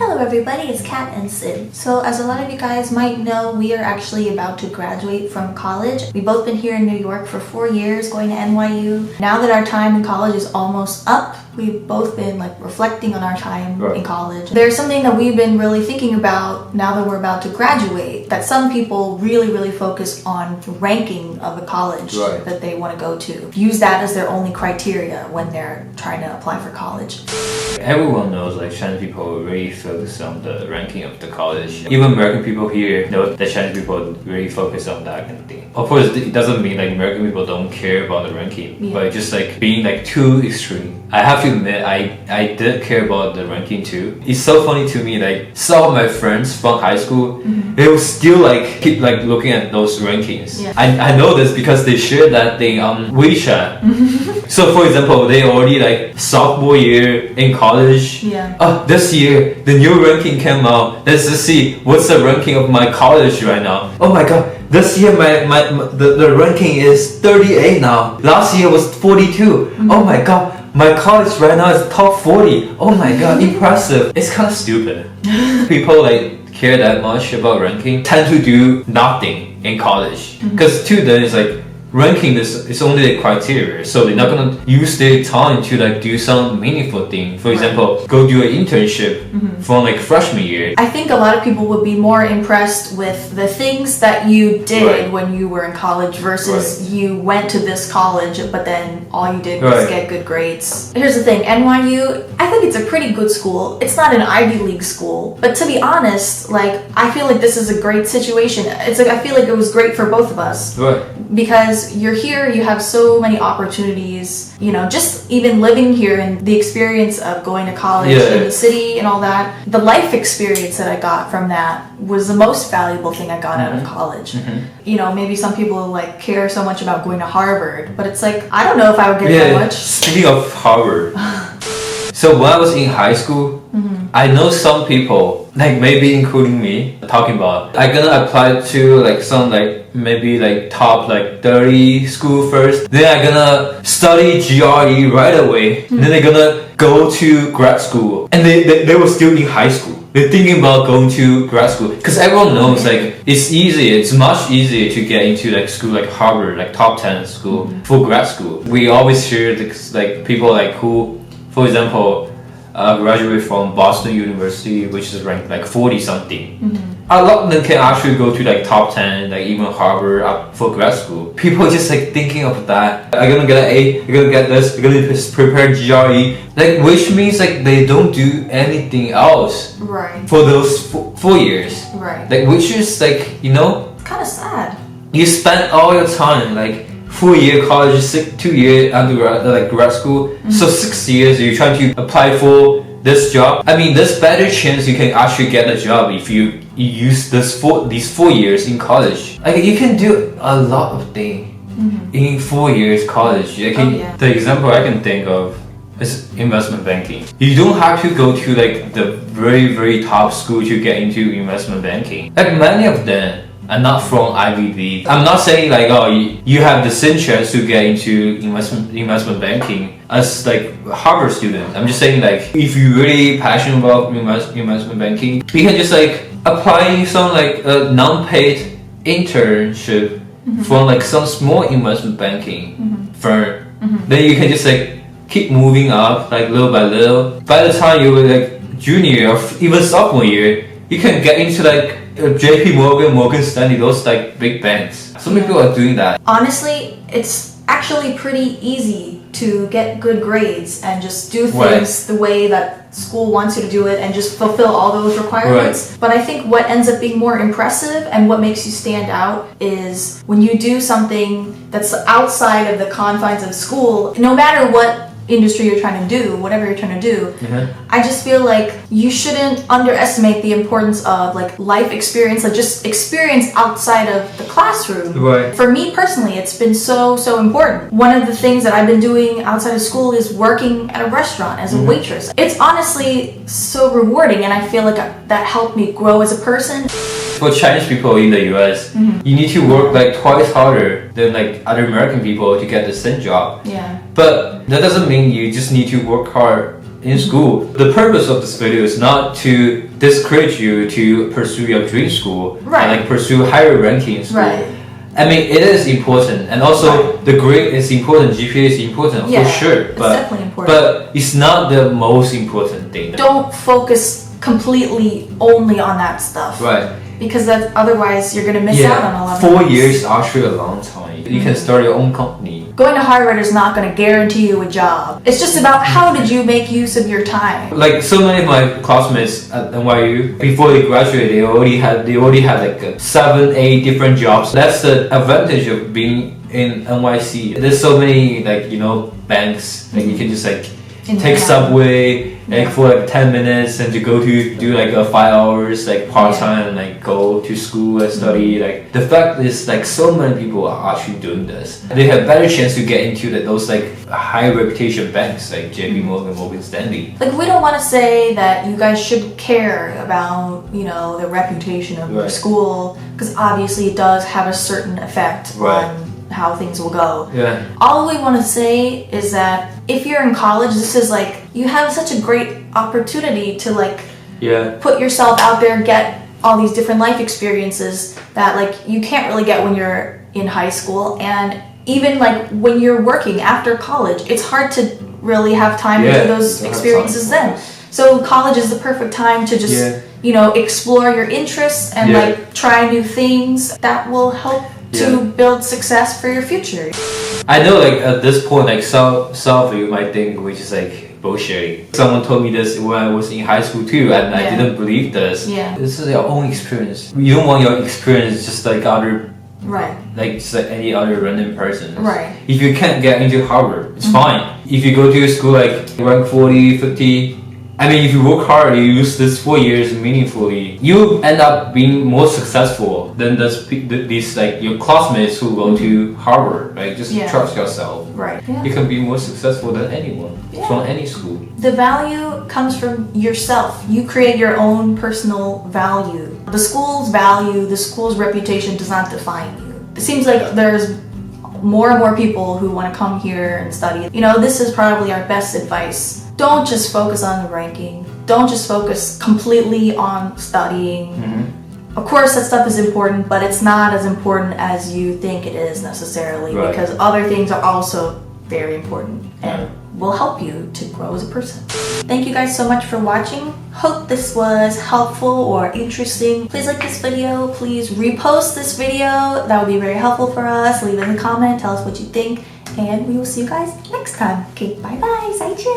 Hello everybody, it's Kat and Sid. So as a lot of you guys might know, we are actually about to graduate from college. We've both been here in New York for 4 years, going to NYU. Now that our time in college is almost up, we've both been reflecting on our time in college. There's something that we've been really thinking about now that we're about to graduate, that some people really focus on the ranking of the college that they want to go to. Use that as their only criteria when they're trying to apply for college. Everyone knows Chinese people really focus on the ranking of the college. Even American people here know that Chinese people really focus on that kind of thing. Of course, it doesn't mean American people don't care about the ranking, but just being too extreme. I have to admit, I did care about the ranking too. It's so funny to me, some of my friends from high school, they will still keep looking at those rankings. Yeah. I know this because they share that thing on WeChat. So for example, they already sophomore year in college. Yeah. Oh, this year the new ranking came out. Let's just see what's the ranking of my college right now. Oh my god, this year the ranking is 38 now. Last year was 42. Oh my god. My college right now is top 40. Oh my god, impressive. It's kind of stupid. People care that much about ranking tend to do nothing in college. Because to them it's ranking is only the criteria. So they're not gonna use their time to do some meaningful thing. For example, go do an internship from freshman year. I think a lot of people would be more impressed with the things that you did when you were in college versus you went to this college but then all you did was get good grades. Here's the thing, NYU, I think it's a pretty good school. It's not an Ivy League school, but to be honest, I feel this is a great situation. It's I feel it was great for both of us. Because you're here, you have so many opportunities, just even living here and the experience of going to college in the city and all that. The life experience that I got from that was the most valuable thing I got out of college. Maybe some people care so much about going to Harvard, but it's I don't know if I would get that much. Speaking of Harvard, so when I was in high school, I know some people, maybe including me, talking about I'm gonna apply to some maybe top 30 school first, then I'm gonna study GRE right away, then they're gonna go to grad school, and they were still in high school. They're thinking about going to grad school because everyone knows it's much easier to get into school like Harvard, top 10 school for grad school. We always hear people who, for example, graduate from Boston University, which is ranked 40 something. A lot of them can actually go to top 10, even Harvard for grad school. People just thinking of that. I'm gonna get an A, I'm gonna get this, I'm gonna prepare GRE. Which means they don't do anything else for those 4 years. Which is it's kind of sad. You spend all your time 4-year college, 2-year undergrad, grad school. So 6 years you're trying to apply for this job. I mean, there's better chance you can actually get a job if you use these 4 years in college. You can do a lot of things in 4 years college. The example I can think of is investment banking. You don't have to go to the very top school to get into investment banking. Many of them are not from Ivy League. I'm not saying you have the same chance to get into investment banking as Harvard student. I'm just saying if you're really passionate about investment banking, you can just apply some a non-paid internship from some small investment banking firm. Then you can just keep moving up little by little. By the time you're junior or even sophomore year, you can get into JP Morgan, Morgan Stanley, those big banks. So many people are doing that. Honestly, it's actually pretty easy to get good grades and just do things the way that school wants you to do it and just fulfill all those requirements. But I think what ends up being more impressive and what makes you stand out is when you do something that's outside of the confines of school, no matter what industry you're trying to do, whatever you're trying to do, I just feel you shouldn't underestimate the importance of life experience, just experience outside of the classroom. For me personally, it's been so important. One of the things that I've been doing outside of school is working at a restaurant as a waitress. It's honestly so rewarding, and I feel that helped me grow as a person. For Chinese people in the US, you need to work twice harder than other American people to get the same job. Yeah. But that doesn't mean you just need to work hard in school. The purpose of this video is not to discourage you to pursue your dream school, right. and like pursue higher ranking in school. Right. I mean, it is important, and also the grade is important, GPA is important, yeah, for sure. It's definitely important. But it's not the most important thing. Don't focus completely only on that stuff. Right. Because otherwise you're going to miss out on a lot of 4 things. years is actually a long time. You can start your own company. Going to Harvard is not going to guarantee you a job. It's just about how did you make use of your time. Like so many of my classmates at NYU, before they graduated, they already had like 7-8 different jobs. That's the advantage of being in NYC. There's so many banks. Like you can just take subway for 10 minutes and to go to do 5 hours part-time and go to school and study. The fact is so many people are actually doing this. They have better chance to get into those high reputation banks like JP Morgan, Morgan Stanley. We don't want to say that you guys should care about the reputation of your school, because obviously it does have a certain effect on how things will go. Yeah. All we want to say is that if you're in college, this is you have such a great opportunity to put yourself out there, get all these different life experiences that you can't really get when you're in high school, and even when you're working after college, it's hard to really have time to do those experiences then. So college is the perfect time to just explore your interests and try new things that will help to build success for your future. I know at this point some of you might think which is bullshit. Someone told me this when I was in high school too, and I didn't believe this. Yeah. This is your own experience. You don't want your experience just other just any other random person. Right. If you can't get into Harvard, it's fine. If you go to a school rank 40, 50, I mean, if you work hard, you use this 4 years meaningfully, you end up being more successful than these your classmates who go to Harvard. Just trust yourself. Right. Yeah. You can be more successful than anyone from any school. The value comes from yourself. You create your own personal value. The school's value, the school's reputation does not define you. It seems there's more and more people who want to come here and study. This is probably our best advice. Don't just focus on the ranking. Don't just focus completely on studying. Mm-hmm. Of course, that stuff is important, but it's not as important as you think it is necessarily, because other things are also very important and will help you to grow as a person. Thank you guys so much for watching. Hope this was helpful or interesting. Please like this video. Please repost this video. That would be very helpful for us. Leave in a comment. Tell us what you think. And we will see you guys next time. Okay, bye bye. 再见.